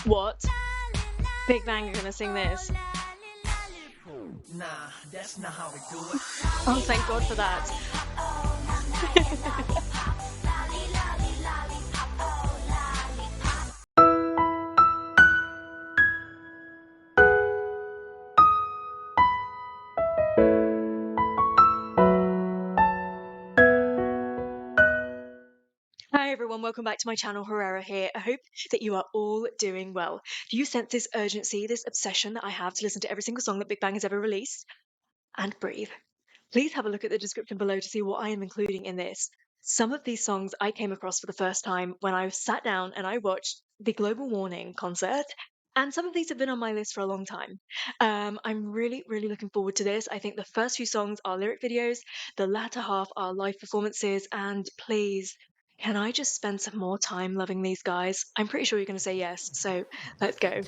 What? Bigbang are gonna sing this? Nah, that's not how we do it. Oh, thank God for that. Hi everyone, welcome back to my channel. Herrera here. I hope that you are all doing well. Do you sense this urgency, this obsession that I have to listen to every single song that Bigbang has ever released? And breathe. Please have a look at the description below to see what I am including in this. Some of these songs I came across for the first time when I sat down and I watched the Global Warning concert, and some of these have been on my list for a long time. I'm really, really looking forward to this. I think the first few songs are lyric videos, the latter half are live performances, and please, can I just spend some more time loving these guys? I'm pretty sure you're going to say yes, so let's go.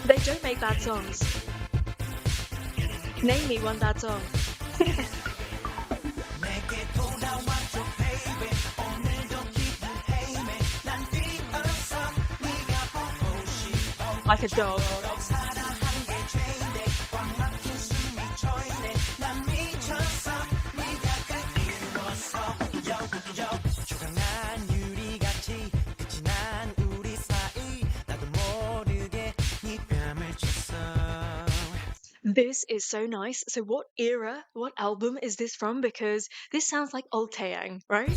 They don't make bad songs. Name me one bad song. Like a dog. This is so nice. So what era, what album is this from? Because this sounds like old Taeyang, right?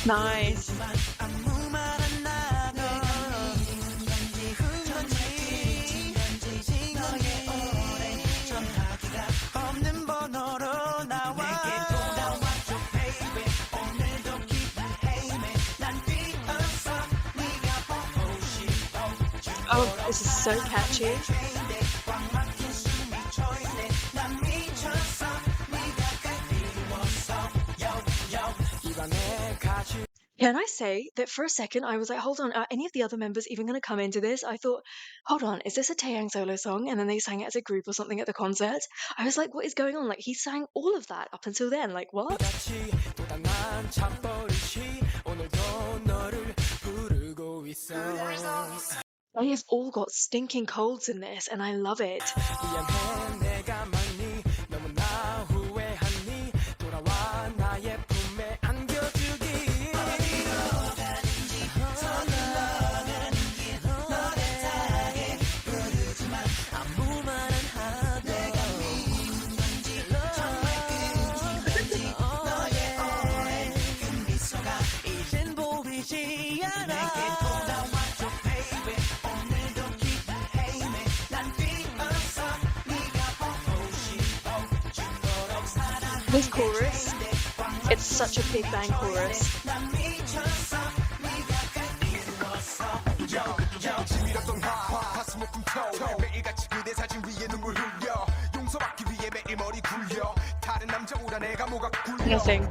Nice. Oh, this is so catchy. Can I say that for a second I was like, hold on, are any of the other members even going to come into this? I thought, hold on, is this a Taeyang solo song? And then they sang it as a group or something at the concert. I was like, what is going on? Like, he sang all of that up until then. Like, what? They have all got stinking colds in this, and I love it. This chorus, it's such a Bigbang chorus. Nothing.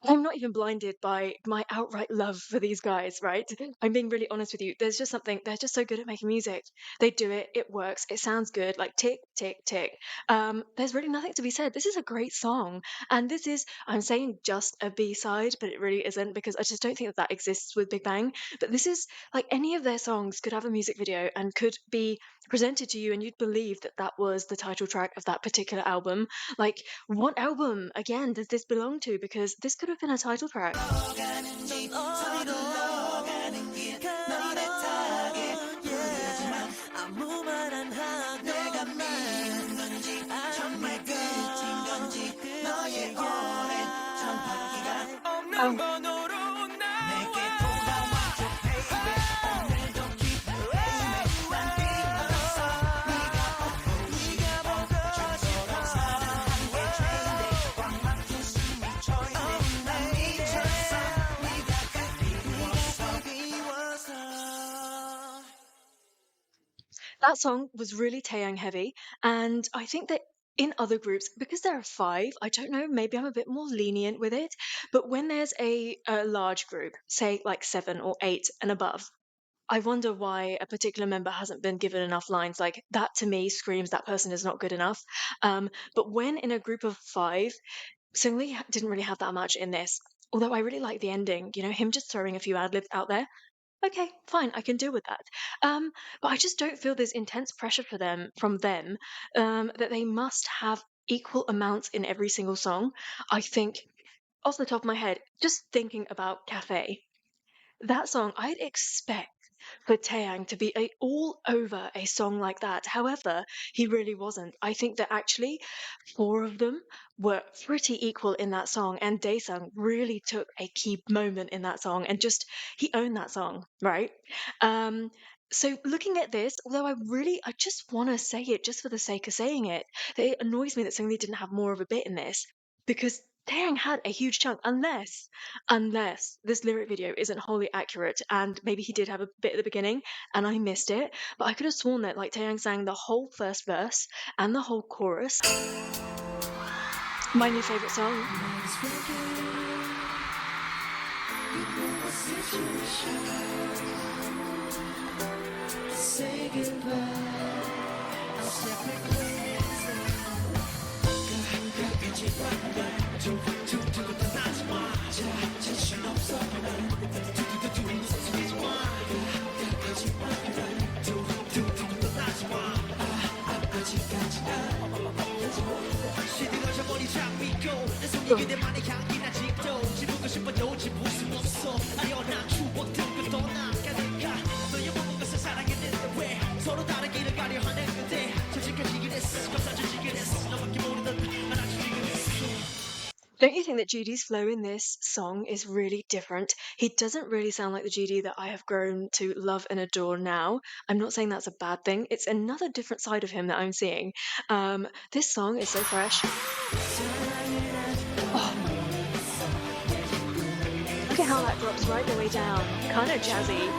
I'm not even blinded by my outright love for these guys, right? I'm being really honest with you. There's just something, they're just so good at making music. They do it, it works, it sounds good, like tick, tick, tick. There's really nothing to be said. This is a great song. And this is, I'm saying just a B-side, but it really isn't because I just don't think that that exists with Bigbang. But this is like any of their songs could have a music video and could be presented to you and you'd believe that that was the title track of that particular album. Like, what album, again, does this belong to? Because this could have been a title track. That song was really Taeyang heavy, and I think that in other groups, because there are five, I don't know, maybe I'm a bit more lenient with it. But when there's a large group, say like seven or eight and above, I wonder why a particular member hasn't been given enough lines. Like that to me screams that person is not good enough. But when in a group of five, Seungri didn't really have that much in this. Although I really like the ending, him just throwing a few ad libs out there. Okay, fine, I can deal with that. Um, but I just don't feel there's intense pressure for them from them that they must have equal amounts in every single song. I think off the top of my head, just thinking about Cafe, that song, I'd expect for Taeyang to be all over a song like that. However, he really wasn't. I think that actually four of them were pretty equal in that song, and Daesung really took a key moment in that song and just he owned that song, right? Um, so looking at this, although I just want to say it just for the sake of saying it, that it annoys me that Seungri didn't have more of a bit in this because Taeyang had a huge chunk, unless this lyric video isn't wholly accurate and maybe he did have a bit at the beginning and I missed it, but I could have sworn that like Taeyang sang the whole first verse and the whole chorus. My new favorite song. Ugh. Don't you think that GD's flow in this song is really different? He doesn't really sound like the GD that I have grown to love and adore now. I'm not saying that's a bad thing. It's another different side of him that I'm seeing. This song is so fresh. Oh, look at how that drops right the way down. Kind of jazzy.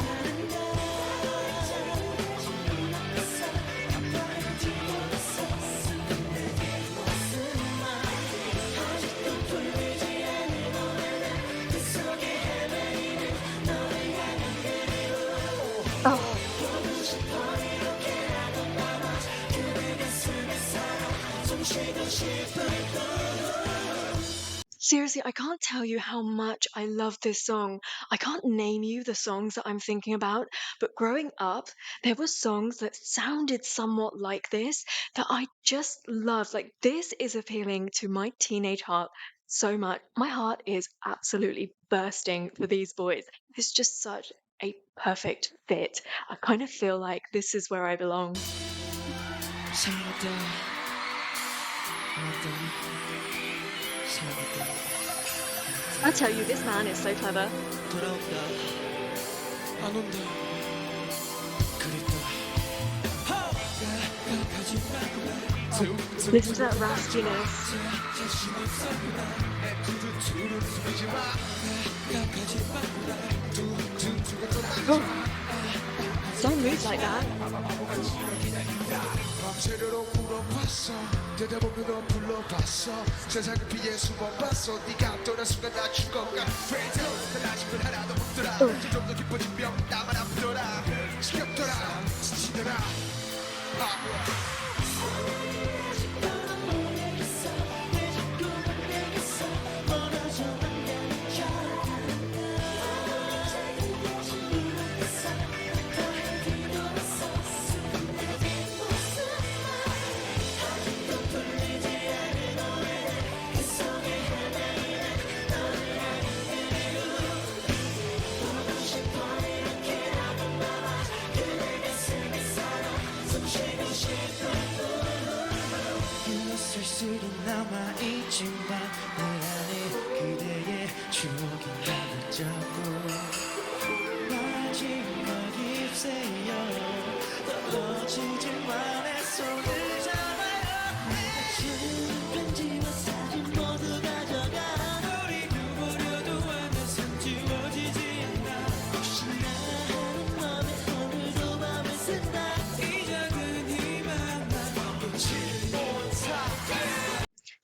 Oh. Seriously, I can't tell you how much I love this song. I can't name you the songs that I'm thinking about, but growing up, there were songs that sounded somewhat like this that I just loved. Like, this is appealing to my teenage heart so much. My heart is absolutely bursting for these boys. It's just such a perfect fit. I kind of feel like this is where I belong. I tell you, this man is so clever. Listen to that raspiness. Oh, don't move like that.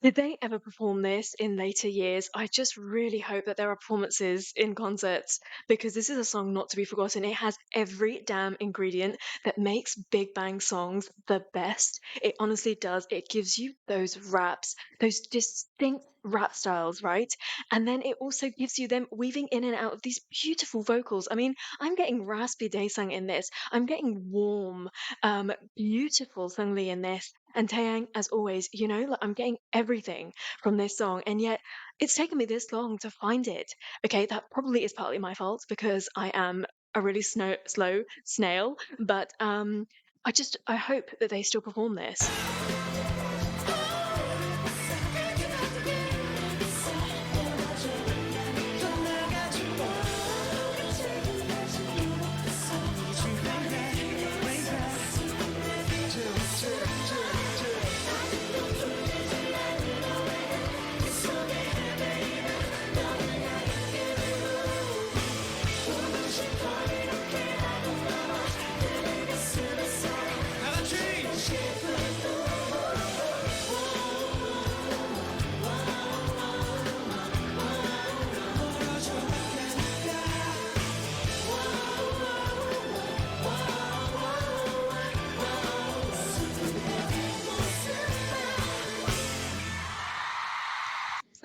Did they ever perform this in later years? I just really hope that there are performances in concerts because this is a song not to be forgotten. It has every damn ingredient that makes Big Bang songs the best. It honestly does. It gives you those raps, those distinct rap styles, right? And then it also gives you them weaving in and out of these beautiful vocals. I mean, I'm getting raspy daesang in this. I'm getting warm, beautiful Sungli in this. And Taeyang, as always, like I'm getting everything from this song, and yet it's taken me this long to find it. Okay, that probably is partly my fault because I am a really slow snail, but I hope that they still perform this.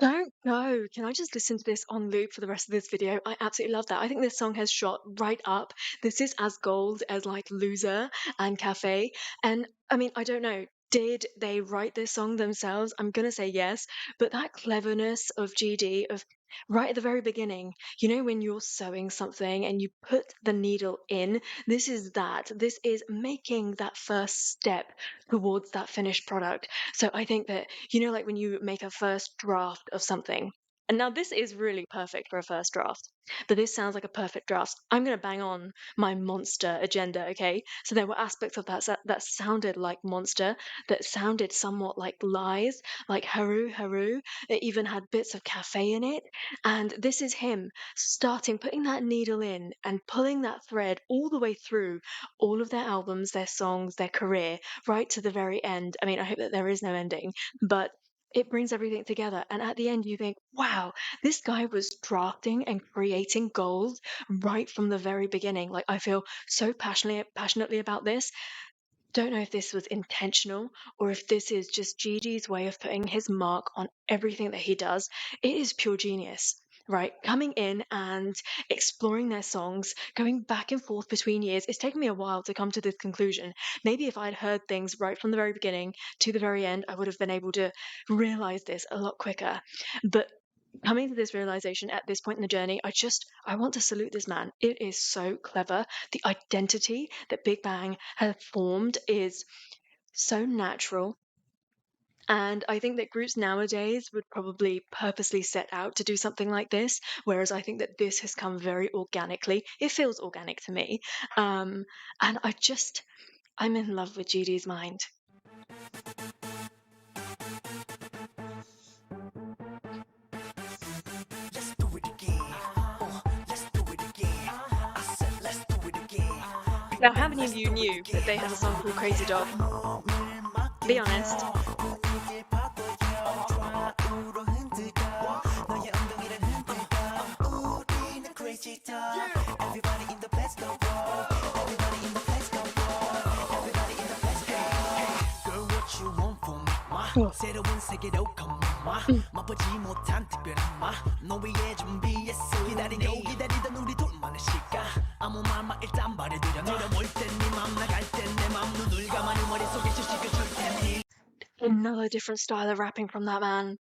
Don't go. Can I just listen to this on loop for the rest of this video? I absolutely love that. I think this song has shot right up. This is as gold as like Loser and Cafe. And I mean, I don't know. Did they write this song themselves? I'm gonna say yes, but that cleverness of GD of right at the very beginning, when you're sewing something and you put the needle in, this is that. This is making that first step towards that finished product. So I think that, like when you make a first draft of something, and now this is really perfect for a first draft, but this sounds like a perfect draft. I'm going to bang on my monster agenda, okay? So there were aspects of that sounded like monster, that sounded somewhat like lies, like Haru Haru. It even had bits of cafe in it. And this is him putting that needle in and pulling that thread all the way through all of their albums, their songs, their career, right to the very end. I mean, I hope that there is no ending, but it brings everything together. And at the end, you think, wow, this guy was drafting and creating gold right from the very beginning. Like, I feel so passionately about this. Don't know if this was intentional or if this is just Gigi's way of putting his mark on everything that he does. It is pure genius, right? Coming in and exploring their songs, going back and forth between years. It's taken me a while to come to this conclusion. Maybe if I'd heard things right from the very beginning to the very end, I would have been able to realize this a lot quicker. But coming to this realization at this point in the journey, I want to salute this man. It is so clever. The identity that Big Bang has formed is so natural. And I think that groups nowadays would probably purposely set out to do something like this, whereas I think that this has come very organically. It feels organic to me. And I'm in love with GD's mind. Let's do it again. Let's do it again. I said let's do it again. Now, how many of you knew that they had a song called Crazy Dog? Be honest. Everybody in the place go roll. Everybody in the place go roll. Everybody in the place go roll. Girl, what you want from me? 새로운 세계로 come on. 맛보지 못한 특별한 맛. 너 위해 준비했어. 기다리던 우리 둘만의 시간. 아무 말만 일단 말해드려. 내려올 땐네 맘 나갈 땐내 맘. 눈을 감아 네 머릿속에 실시간 줄 테니. Another different style of rapping from that man.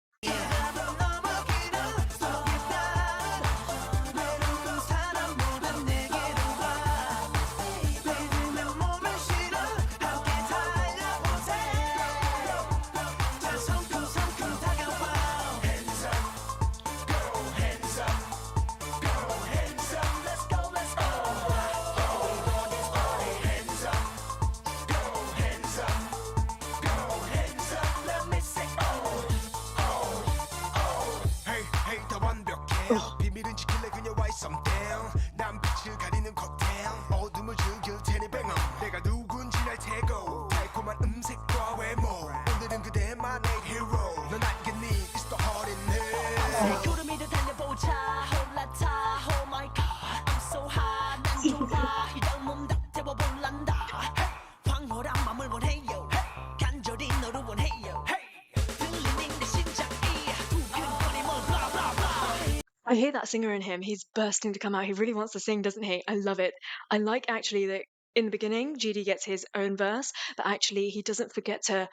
I hear that singer in him. He's bursting to come out. He really wants to sing, doesn't he? I love it. I like actually that in the beginning, GD gets his own verse, but actually he doesn't forget to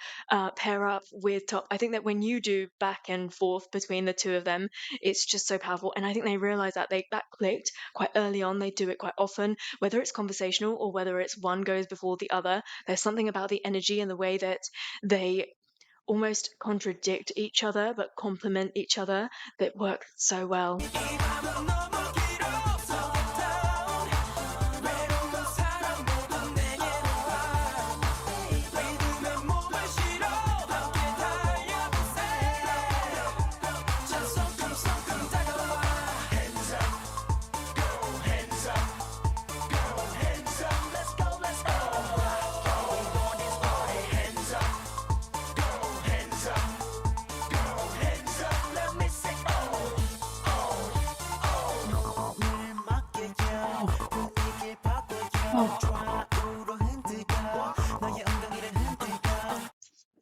pair up with Top. I think that when you do back and forth between the two of them, it's just so powerful. And I think they realize that that clicked quite early on. They do it quite often, whether it's conversational or whether it's one goes before the other. There's something about the energy and the way that they almost contradict each other but complement each other that work so well.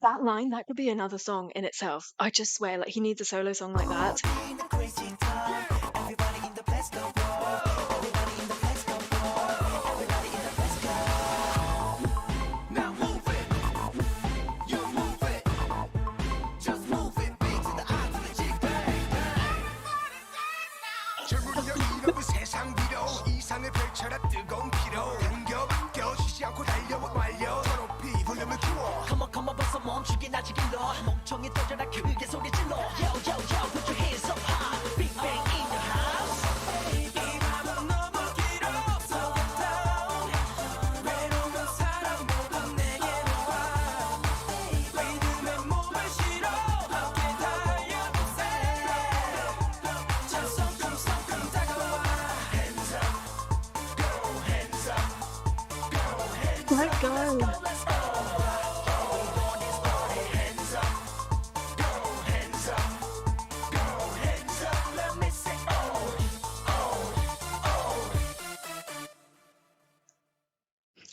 That line, that could be another song in itself. I just swear, like he needs a solo song like that. Let go.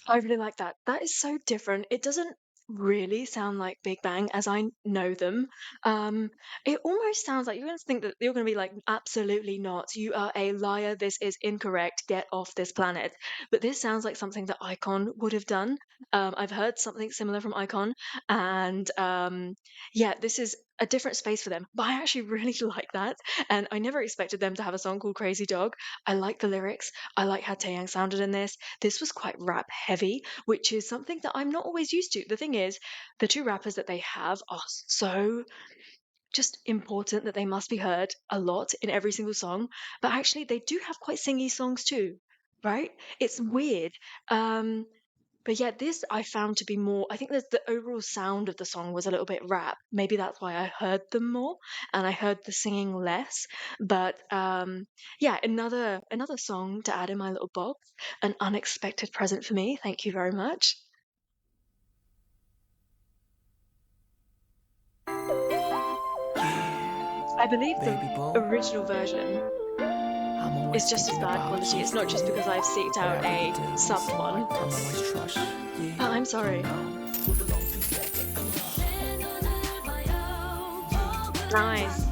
I really like that. That is so different. It doesn't really sound like Big Bang as I know them. Um, it almost sounds like you're going to think that you're going to be like, absolutely not. You are a liar. This is incorrect. Get off this planet. But this sounds like something that Icon would have done. I've heard something similar from Icon, and yeah, this is a different space for them. But I actually really like that, and I never expected them to have a song called Crazy Dog. I like the lyrics. I like how Taeyang sounded in this. This was quite rap heavy, which is something that I'm not always used to. The thing is, the two rappers that they have are so just important that they must be heard a lot in every single song. But actually, they do have quite singy songs too, right? It's weird. But yeah, this I found to be more. I think the overall sound of the song was a little bit rap. Maybe that's why I heard them more and I heard the singing less. But yeah, another song to add in my little box. An unexpected present for me. Thank you very much. I believe the Baby boo, original version I'm always is just as thinking bad about quality. you. It's not just because I've seeked out Whatever a you do, subbed one. I'm always trust you. I'm sorry. Nice.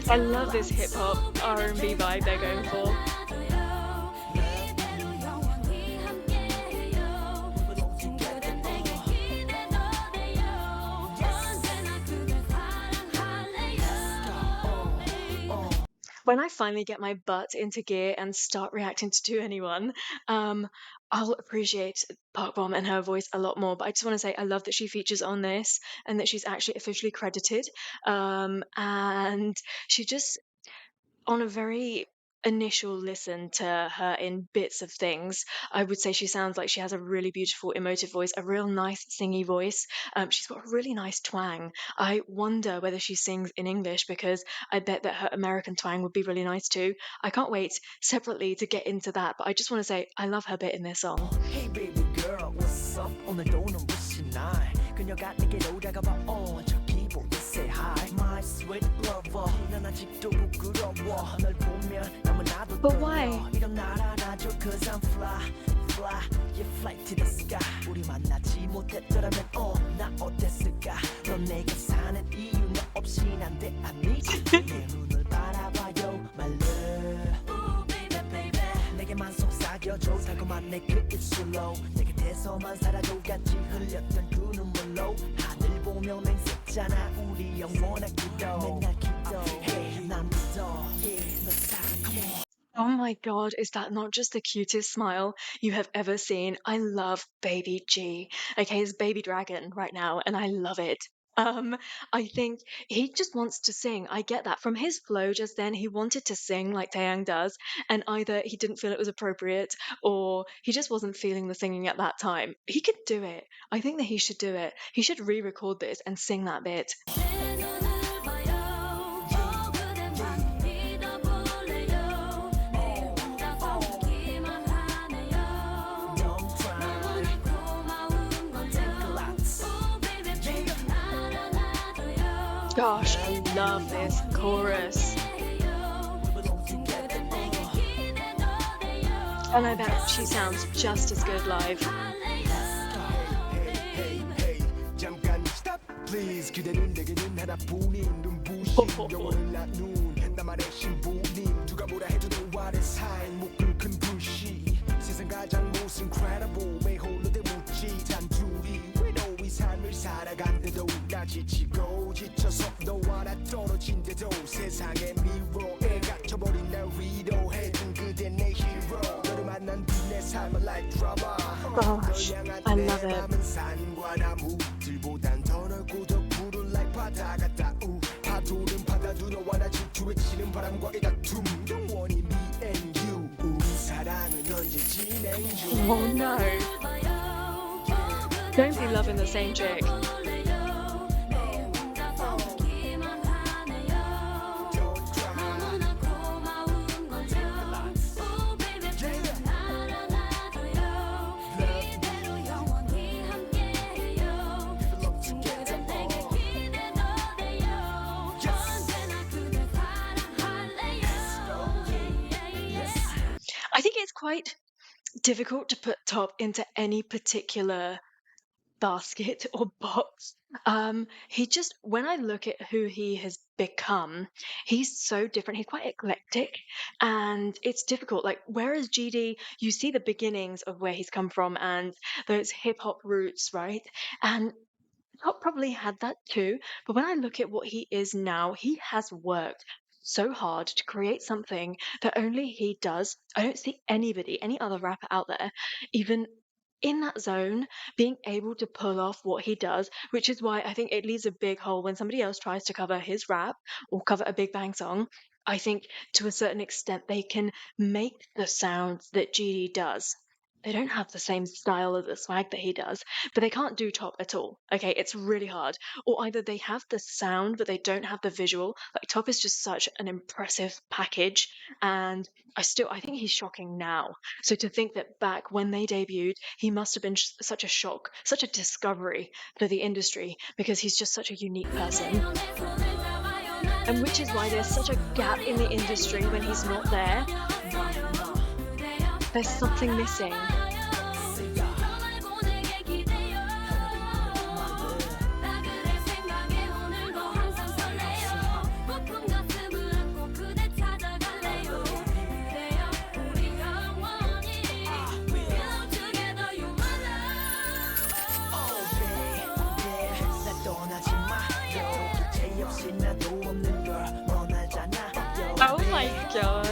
I love this hip hop R&B vibe they're going for. When I finally get my butt into gear and start reacting to anyone, um, I'll appreciate Park Bom and her voice a lot more. But I just want to say I love that she features on this and that she's actually officially credited. And she just on a very initial listen to her in bits of things, I would say she sounds like she has a really beautiful, emotive voice, a real nice singy voice. She's got a really nice twang. I wonder whether she sings in English because I bet that her American twang would be really nice too. I can't wait separately to get into that, but I just want to say I love her bit in this song. Hey baby girl, what's up? 오늘도 눈부신 날 그녀가 내게로 다가와 저기 보고 say hi My sweet lover 난 아직도 부끄러워 널 보면 너무나도 But why? 떨려 이런 날 알아줘 cause I'm fly, fly, you flight to the sky 우리 만나지 못했더라면 나 어땠을까 넌 내가 사는 이유 너 없인 안돼 아니지 내 눈을 바라봐요 my love Ooh baby baby 내게만 속삭여줘 달콤한 내 그 입술로 내 곁에서만 살아도 같이 흘렸던 그 눈물로 하늘 보며 맹세잖아 우리 영원한 기도 맨날 기도해 난 믿어 yeah 너 살아 come on Oh my god, is that not just the cutest smile you have ever seen? I love baby G. Okay, it's baby dragon right now, and I love it. I think he just wants to sing. I get that. From his flow just then, he wanted to sing like Taeyang does, and either he didn't feel it was appropriate or he just wasn't feeling the singing at that time. He could do it. I think that he should do it. He should re-record this and sing that bit. Gosh, I love this chorus. And I bet she sounds just as good live. 잠깐 stop please 그대는 내게는 하나뿐인 눈부신 영혼을 나눈 나만의 신부님 누가 뭐라 해도 너와의 사이 못 긁은 불씨 세상 가장 most incredible 매 홀로 대묻지 단둘이 외로이 삶을 살아간데도 나 지치고 지쳐서 너와 나 떨어진데도 세상의 미로에 갇혀버린 날 위로해준 그대 내 hero 너를 만난 뒤 내 삶은 like drama Gosh, I love it. 산과 나무들보단 더 넓고 더 푸른 like 바다 같다 파도는 바다도 너와 나 질투에 치는 바람과의 다툼 영원히 me and you 우리 사랑은 언제 진행 중 Oh no. Don't be loving the same chick. I think it's quite difficult to put Top into any particular basket or box. He just, when I look at who he has become, he's so different. He's quite eclectic and it's difficult. Like, whereas GD, you see the beginnings of where he's come from and those hip hop roots, right? And Top probably had that too. But when I look at what he is now, he has worked so hard to create something that only he does. I don't see anybody, any other rapper out there, even in that zone, being able to pull off what he does, which is why I think it leaves a big hole when somebody else tries to cover his rap or cover a Big Bang song. I think to a certain extent they can make the sounds that GD does. They don't have the same style of the swag that he does, but they can't do Top at all. Okay, it's really hard. Or either they have the sound, but they don't have the visual. Like Top is just such an impressive package, and I think he's shocking now. So to think that back when they debuted, he must have been such a shock, such a discovery for the industry because he's just such a unique person. And which is why there's such a gap in the industry when he's not there. There's something missing. Oh my god.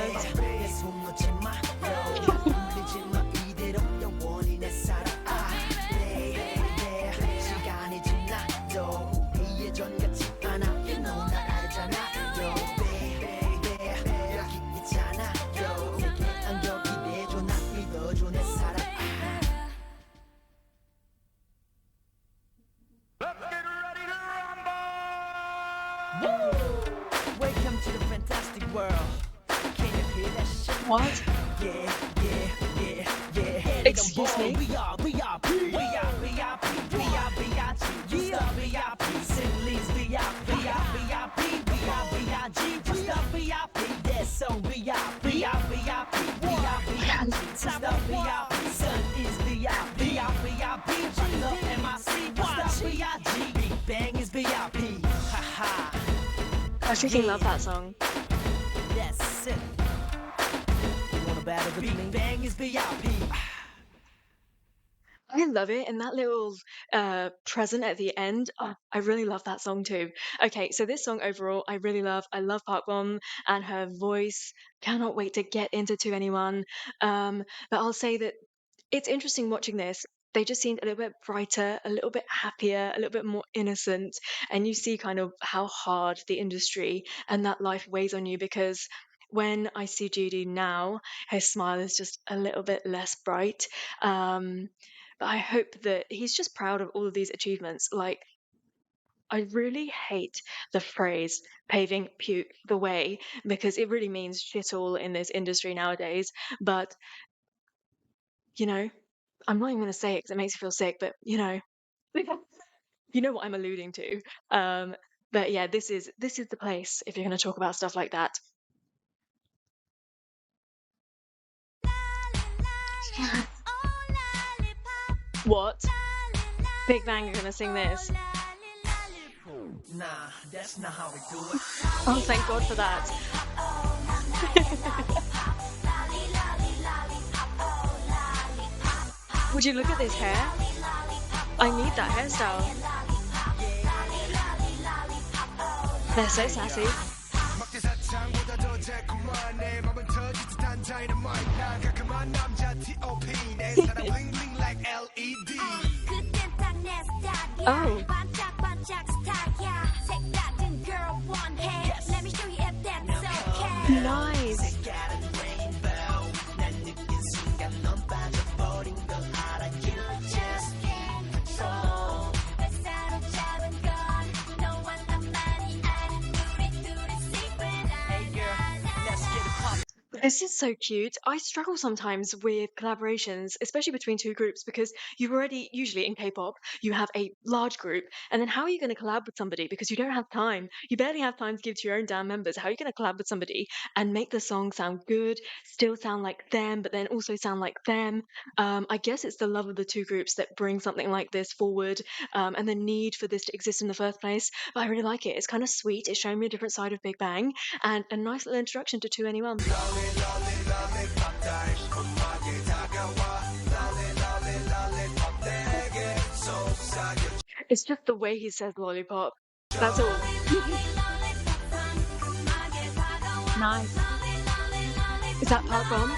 Welcome to the fantastic world. Can you hear that shit? What? Yeah. Excuse me? We are VIP. Simply's VIP. Just the VIP. That's so VIP. Top VIP. Sun is VIP. I freaking love that song. That's it. You wanna battle with me? Big Bang is VIP. I love it. And that little present at the end, oh, I really love that song too. Okay, so this song overall, I really love. I love Park Bom and her voice. Cannot wait to get into To Anyone. But I'll say that it's interesting watching this. They just seemed a little bit brighter, a little bit happier, a little bit more innocent. And you see kind of how hard the industry and that life weighs on you because when I see Judy now, his smile is just a little bit less bright. Um, but I hope that he's just proud of all of these achievements. Like, I really hate the phrase paving the way because it really means shit all in this industry nowadays. But, you know, I'm not even going to say it because it makes me feel sick, but, you know what I'm alluding to. Um, but yeah, this is the place if you're going to talk about stuff like that. What? Big Bang are going to sing this? Nah, that's not how we do it. Oh, thank God for that. Would you look at this hair? I need that hairstyle. They're so sassy. Oh. Nice. This is so cute. I struggle sometimes with collaborations, especially between two groups, because you've already, usually in K-pop, you have a large group, and then how are you going to collab with somebody? Because you don't have time. You barely have time to give to your own damn members. How are you going to collab with somebody and make the song sound good, still sound like them, but then also sound like them? I guess it's the love of the two groups that bring something like this forward, and the need for this to exist in the first place. But I really like it. It's kind of sweet. It's showing me a different side of Big Bang, and a nice little introduction to 2NE1. It's just the way he says lollipop. That's all. Nice. Is that Park Bom?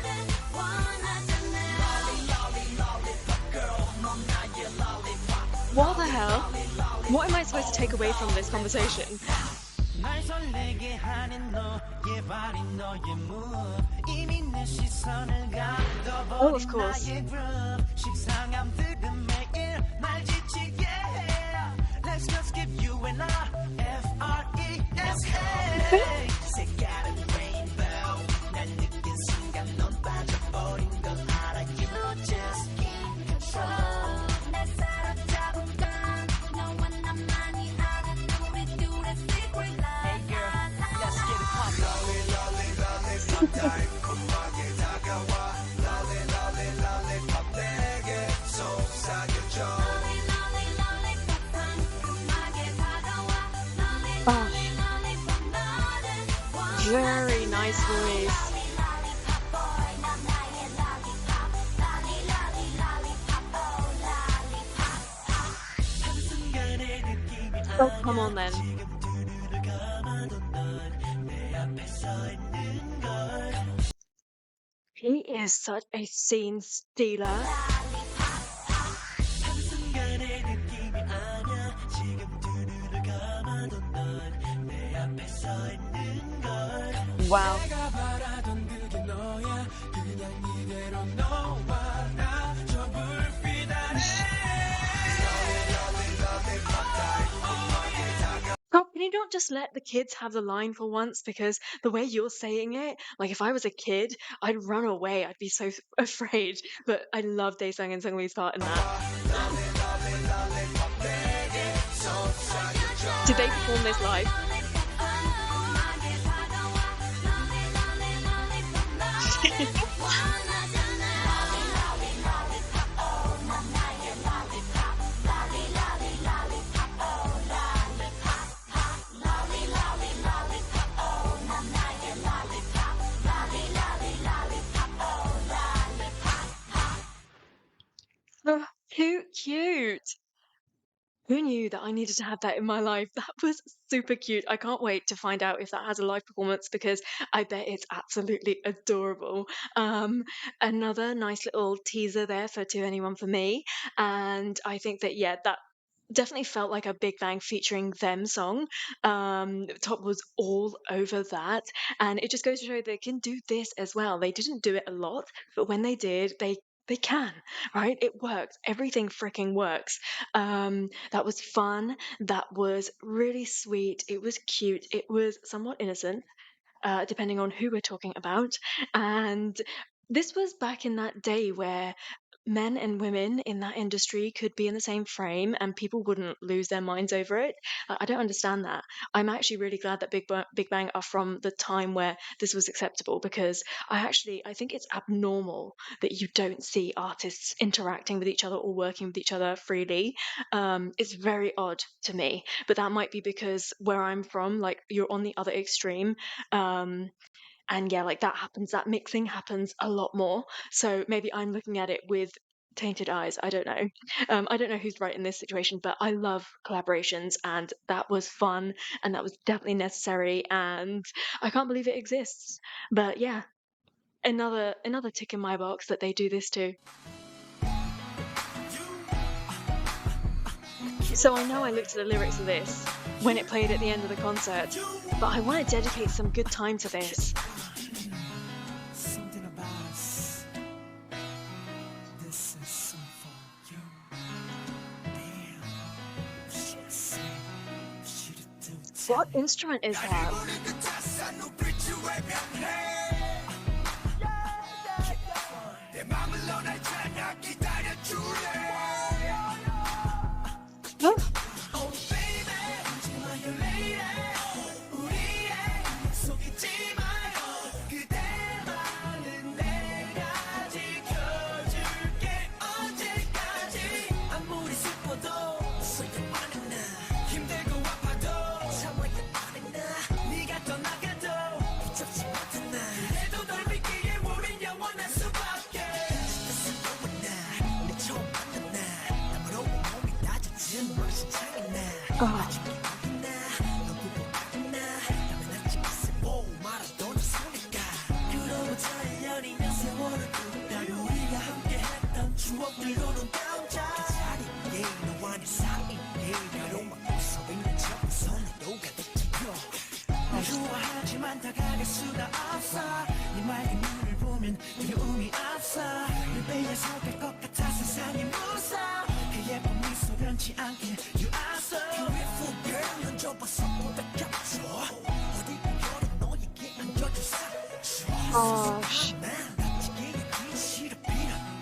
What the hell? What am I supposed to take away from this conversation? Oh, of course. Oh, very nice voice. Oh, come on then. He is such a scene stealer. Wow. Rob, can you not just let the kids have the line for once? Because the way you're saying it, like if I was a kid, I'd run away. I'd be so afraid. But I love Daesung and Seungri's part in that. Did they perform this live? Oh, too cute. Who knew that I needed to have that in my life? That was super cute. I can't wait to find out if that has a live performance because I bet it's absolutely adorable. Um, Another nice little teaser there for To Anyone for Me. And I think that, yeah, that definitely felt like a Big Bang featuring them song. Top was all over that, and it just goes to show they can do this as well. They didn't do it a lot, but when they did, they can, right? It works. Everything freaking works. That was fun. That was really sweet. It was cute. It was somewhat innocent, depending on who we're talking about. And this was back in that day where men and women in that industry could be in the same frame and people wouldn't lose their minds over it. I don't understand that. I'm actually really glad that Big Bang are from the time where this was acceptable because I think it's abnormal that you don't see artists interacting with each other or working with each other freely. It's very odd to me, but that might be because where I'm from, like you're on the other extreme. Um, and yeah, like that happens, that mixing happens a lot more. So maybe I'm looking at it with tainted eyes. I don't know. I don't know who's right in this situation, but I love collaborations and that was fun and that was definitely necessary and I can't believe it exists. But yeah, another tick in my box that they do this too. So I know I looked at the lyrics of this when it played at the end of the concert, but I want to dedicate some good time to this. Something about us. This is some for you. Damn. Shit, do What instrument is that? Oh, God. 좋아하지만 다가갈 수가 없어 네 맑은 눈을 보면 두려움이 없어 내 배에 서갈 것 같아 세상이 무서워 그 예쁜 미소 변치 않게 You are so beautiful girl 넌 좁아서 못 닦였어 어디 보여도 너에게 안겨줬어 Gosh.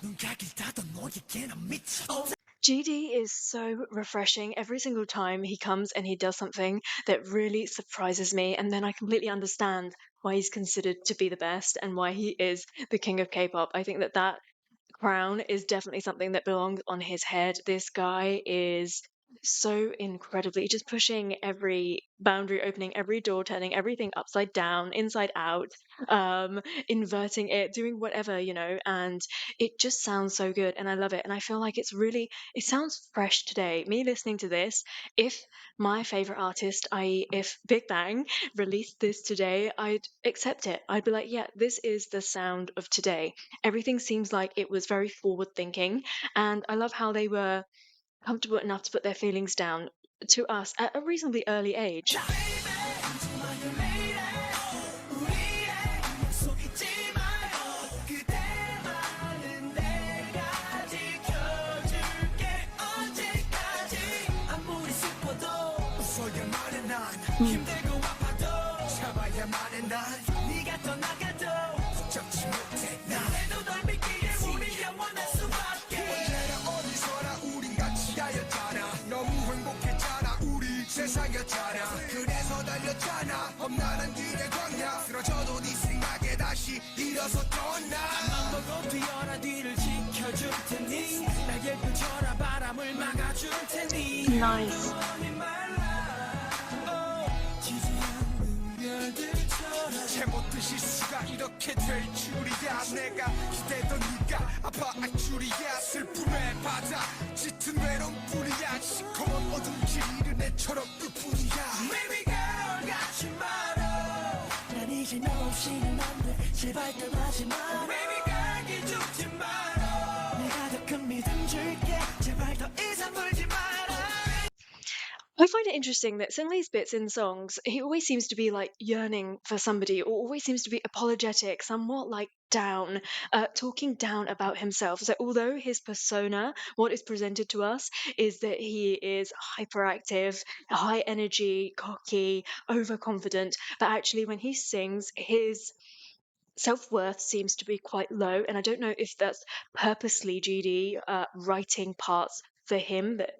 눈 가길 닫아 너에게 난 미쳐 GD is so refreshing every single time he comes and he does something that really surprises me, and then I completely understand why he's considered to be the best and why he is the king of K-pop. I think that that crown is definitely something that belongs on his head. This guy is so incredibly just pushing every boundary, opening every door, turning everything upside down, inside out, inverting it, doing whatever, and it just sounds so good and I love it. And I feel like it sounds fresh today. Me listening to this, if my favorite artist, i.e., if Big Bang released this today, I'd accept it. I'd be like, yeah, this is the sound of today. Everything seems like it was very forward thinking, and I love how they were comfortable enough to put their feelings down to us at a reasonably early age. Mm. 그래서 달렸잖아 험난한 길의 광야 쓰러져도 네 생각에 다시 일어서 떠나 맘 먹고 뛰어라 뒤를 지켜줄 테니 날개 펼쳐라 바람을 막아줄 테니 Nice. 제못듯이 수가 이렇게 될 줄이야 내가 기대던 네가 아파할 줄이야 슬픔에 맞아 짙은 외로움뿐이야 시커먼 어둠 길 내처럼 뿐이야 Baby girl 가지 마라 난 이제 너 없이는 안돼 제발 떠나지 마 Baby girl 기죽지 마라 내가 더 큰 믿음 줄게 제발 더 이상 울지 마라. I find it interesting that Seungri's bits in songs, he always seems to be like yearning for somebody, or always seems to be apologetic, somewhat like down, talking down about himself. So although his persona, what is presented to us, is that he is hyperactive, high energy, cocky, overconfident, but actually when he sings, his self-worth seems to be quite low. And I don't know if that's purposely GD writing parts for him that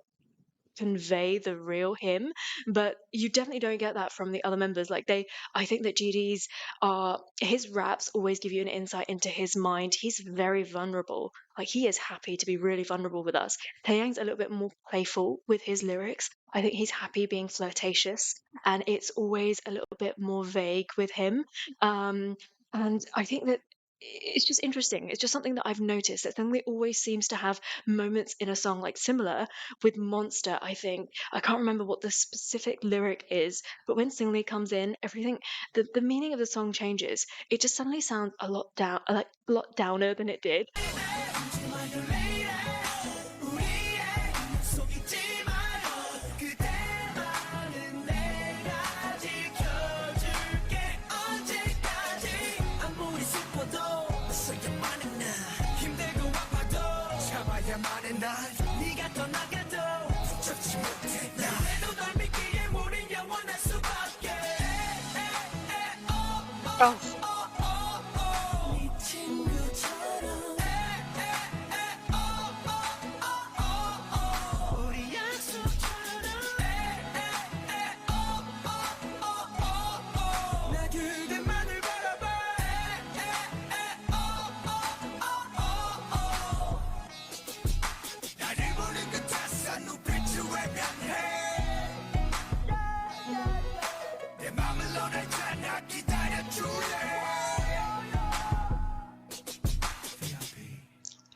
convey the real him, but you definitely don't get that from the other members. Like I think that GD's are his raps always give you an insight into his mind. He's very vulnerable. Like he is happy to be really vulnerable with us. Taeyang's a little bit more playful with his lyrics. I think he's happy being flirtatious, and it's always a little bit more vague with him. And I think that it's just interesting. It's just something that I've noticed that Seungri always seems to have moments in a song like similar with Monster. I think I can't remember what the specific lyric is, but when Seungri comes in, everything the meaning of the song changes. It just suddenly sounds a lot down, like a lot downer than it did. Oh.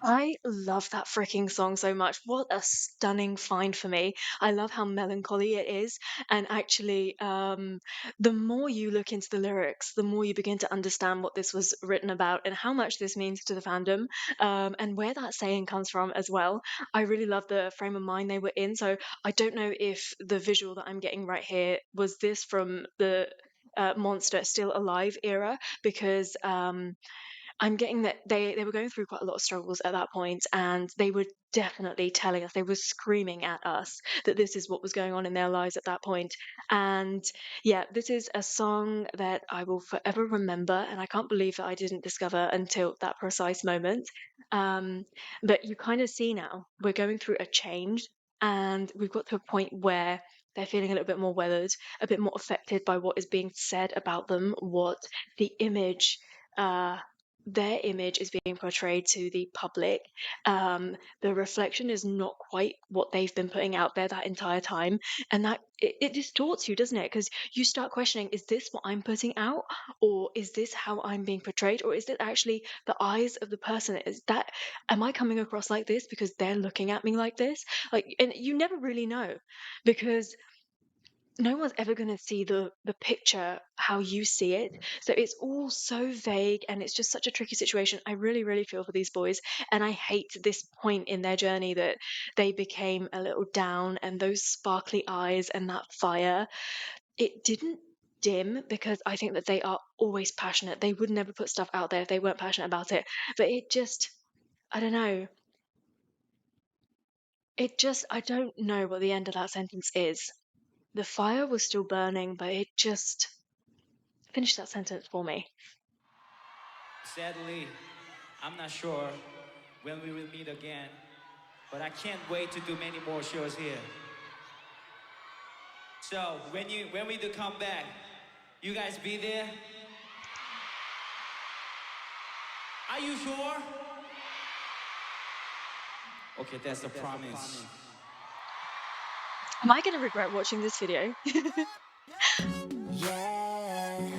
I love that freaking song so much. What a stunning find for me. I love how melancholy it is. And actually, the more you look into the lyrics, the more you begin to understand what this was written about and how much this means to the fandom, and where that saying comes from as well. I really love the frame of mind they were in. So I don't know if the visual that I'm getting right here was this from the Monster Still Alive era, because I'm getting that they were going through quite a lot of struggles at that point, and they were definitely telling us, they were screaming at us that this is what was going on in their lives at that point. And yeah, this is a song that I will forever remember, and I can't believe that I didn't discover until that precise moment. Um, but you kind of see now we're going through a change, and we've got to a point where they're feeling a little bit more weathered, a bit more affected by what is being said about them, what the image uh their image is being portrayed to the public. The reflection is not quite what they've been putting out there that entire time, and that it distorts you, doesn't it? Because you start questioning: is this what I'm putting out, or is this how I'm being portrayed, or is it actually the eyes of the person? Is that am I coming across like this because they're looking at me like this? Like, and you never really know, because no one's ever going to see the picture how you see it, so it's all so vague, and it's just such a tricky situation. I really feel for these boys, and I hate this point in their journey that they became a little down, and those sparkly eyes and that fire, it didn't dim, because I think that they are always passionate. They would never put stuff out there if they weren't passionate about it, but it just, I don't know, I don't know what the end of that sentence is. The fire was still burning, but it just finish that sentence for me. Sadly, I'm not sure when we will meet again, but I can't wait to do many more shows here. So when we do come back, you guys be there? Are you sure? Okay, that's a promise. Am I going to regret watching this video? Yeah.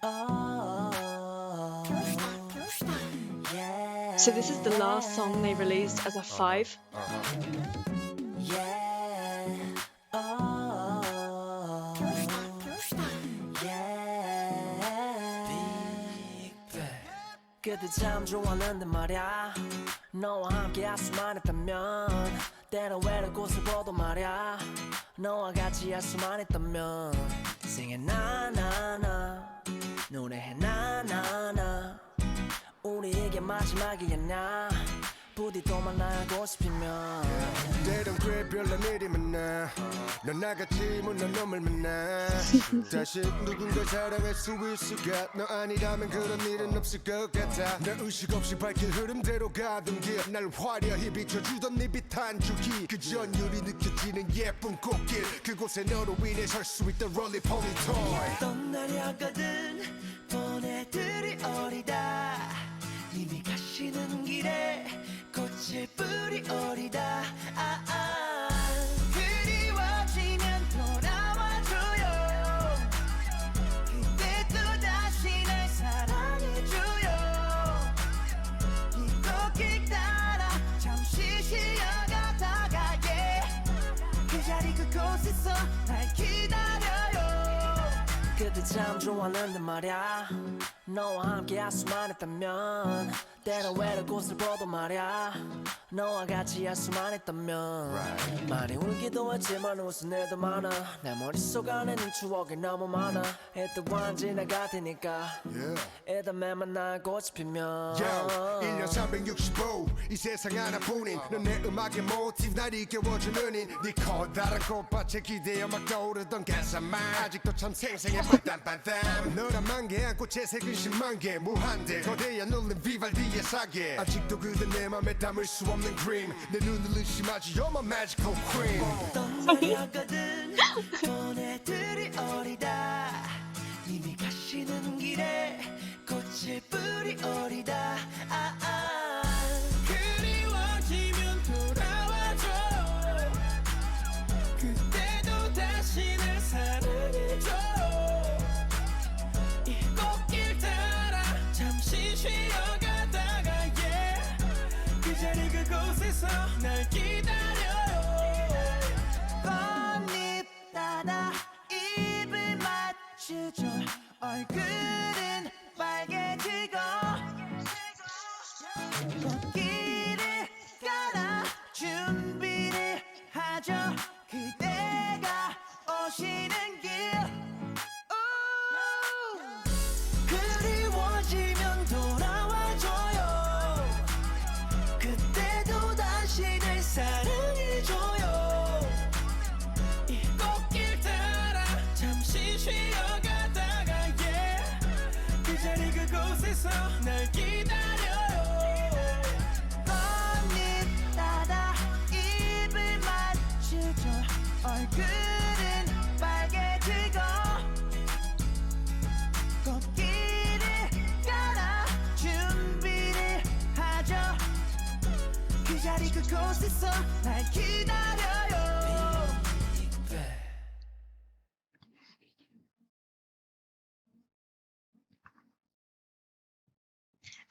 Oh. Yeah. So this is the last song they released as a five. Yeah. Oh. Yeah. Bigbang. 그때 참 좋았는데 말야 너와 함께 할 수만 있다면 때론 외로운 곳을 보도 말야 너와 같이 할 수만 있다면 Sing it 나나나 노래해 나나나 우리 이게 마지막이었나 부디 또 만나고 싶으면 때론 꽤 별난 일이 많아 넌 나같이 못난 놈을 만나 다시 누군가 사랑할 수 있을까 너 아니라면 그런 일은 없을 것 같아 나 의식 없이 발길 흐름대로 가던 길날 화려히 비춰주던 네 빛한 줄기 그 전율이 느껴지는 예쁜 꽃길 그곳에 너로 인해 설 수 있던 롤리팝이 toy 떠나려거든 보내들이 어리다 이미 가시는 길에 꽃을 뿌리 어리다 그리워지면 돌아와줘요 그때 또 다시 날 사랑해줘요 이 꽃길 따라 잠시 쉬어가다가 그 자리 그곳에서 날 기다려요 그때 참 좋았는데 말야 너와 함께 할 수만 있다면 때론 외로운 곳을 보도 말야 너와 같이 할 수만 있다면 많이 울기도 했지만 웃은 일도 많아 내 머릿속 안에는 추억이 너무 많아 이또한 지나갈 테니까 일단 매만 나고 싶으면 1년 365 이 세상 하나뿐인 넌 내 음악의 모티브 날 이겨워주는 인네 커다란 꽃밭에 기대어 막 떠오르던 가사만 아직도 참 생생해 반땀반땀 너란 만개 안고 채색은 10만 개 무한대 거대한 울림 비발디의 사계 아직도 그대 내 맘에 담을 수 없는 그림 내 눈을 의심하지 You're my magical queen 떠나려거든 보내들이 어리다 이미 가시는 길에 꽃을 뿌리 어리다 그리워지면 돌아와줘 그때도 다시 날 사랑해줘 이 꽃길 따라 잠시 쉬어가다가 그 자리 그곳에서 날 기다려요 꽃잎 따라 입을 맞추죠 얼굴은 빨개지고 꽃길을 깔아 준비를 하죠 그대가 오시는 길 그리워지면 돌아와줘요 그때도 다시 날 사랑해줘요 이 꽃길 따라 잠시 쉬어가다가 그 자리 그곳에서 날 기다려요 꽃잎 따라 입을 맞추죠 얼굴은 빨개지고 꽃길을 깔아 준비를 하죠 그 자리 그곳에서 날 기다려요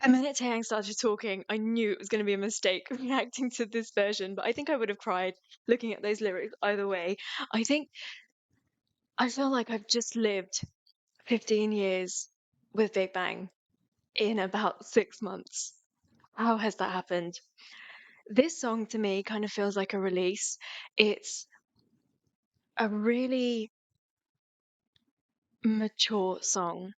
The minute Taeyang started talking, I knew it was going to be a mistake reacting to this version, but I think I would have cried looking at those lyrics either way. I feel like I've just lived 15 years with Big Bang in about 6 months. How has that happened? This song to me kind of feels like a release. It's a really mature song.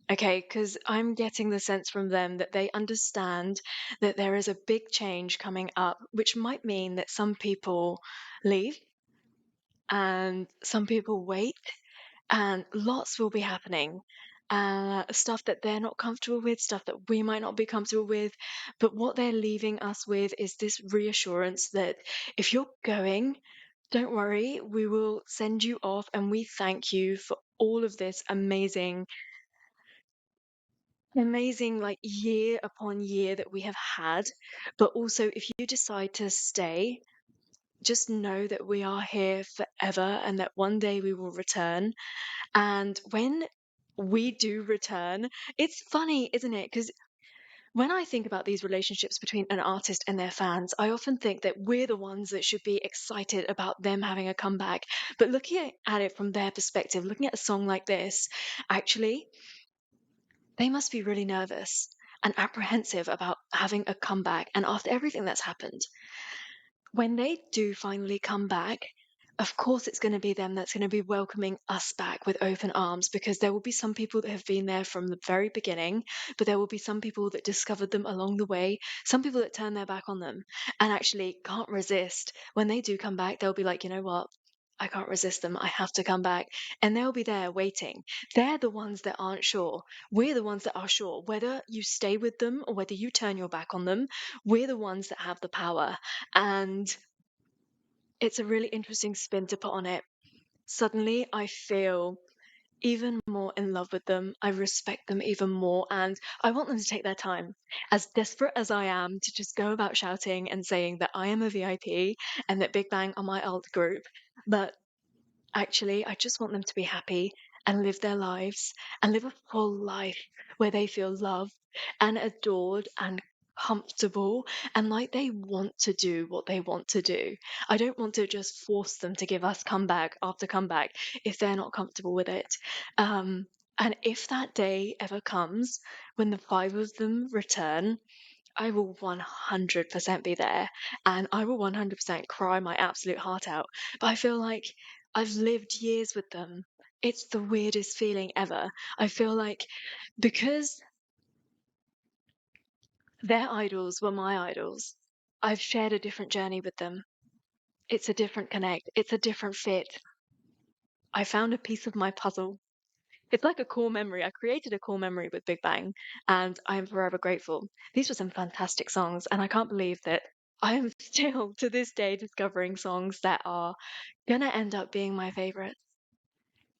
Okay, because I'm getting the sense from them that they understand that there is a big change coming up, which might mean that some people leave and some people wait, and lots will be happening. Stuff that they're not comfortable with, stuff that we might not be comfortable with. But what they're leaving us with is this reassurance that if you're going, don't worry, we will send you off, and we thank you for all of this amazing like year upon year that we have had. But also, if you decide to stay, just know that we are here forever and that one day we will return. And when we do return, it's funny, isn't it? Because when I think about these relationships between an artist and their fans, I often think that we're the ones that should be excited about them having a comeback. But looking at it from their perspective, looking at a song like this, actually, they must be really nervous and apprehensive about having a comeback. And after everything that's happened, when they do finally come back, of course it's going to be them that's going to be welcoming us back with open arms, because there will be some people that have been there from the very beginning, but there will be some people that discovered them along the way, some people that turn their back on them and actually can't resist. When they do come back, they'll be like, you know what? I can't resist them. I have to come back. And they'll be there waiting. They're the ones that aren't sure. We're the ones that are sure. Whether you stay with them or whether you turn your back on them, we're the ones that have the power. And it's a really interesting spin to put on it. Suddenly, I feel even more in love with them. I respect them even more, and I want them to take their time. As desperate as I am to just go about shouting and saying that I am a VIP and that Big Bang are my alt group, but actually, I just want them to be happy and live their lives and live a full life where they feel loved and adored and comfortable and like they want to do what they want to do. I don't want to just force them to give us comeback after comeback if they're not comfortable with it. And if that day ever comes when the five of them return, I will 100% be there and I will 100% cry my absolute heart out. But I feel like I've lived years with them. It's the weirdest feeling ever. I feel like because their idols were my idols, I've shared a different journey with them. It's a different connect, it's a different fit. I found a piece of my puzzle. It's like a core memory. I created a core memory with Big Bang, and I am forever grateful. These were some fantastic songs, and I can't believe that I am still to this day discovering songs that are gonna end up being my favorites.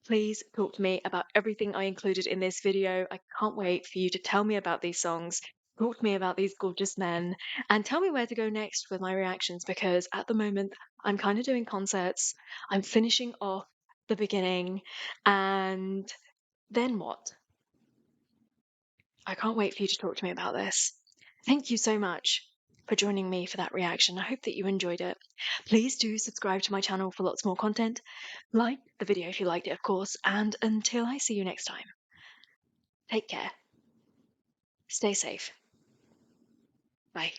Please talk to me about everything I included in this video. I can't wait for you to tell me about these songs, talk to me about these gorgeous men, and tell me where to go next with my reactions, because at the moment I'm kind of doing concerts. I'm finishing off the beginning, and then what? I can't wait for you to talk to me about this. Thank you so much for joining me for that reaction. I hope that you enjoyed it. Please do subscribe to my channel for lots more content. Like the video if you liked it, of course. And until I see you next time, take care. Stay safe. Bye.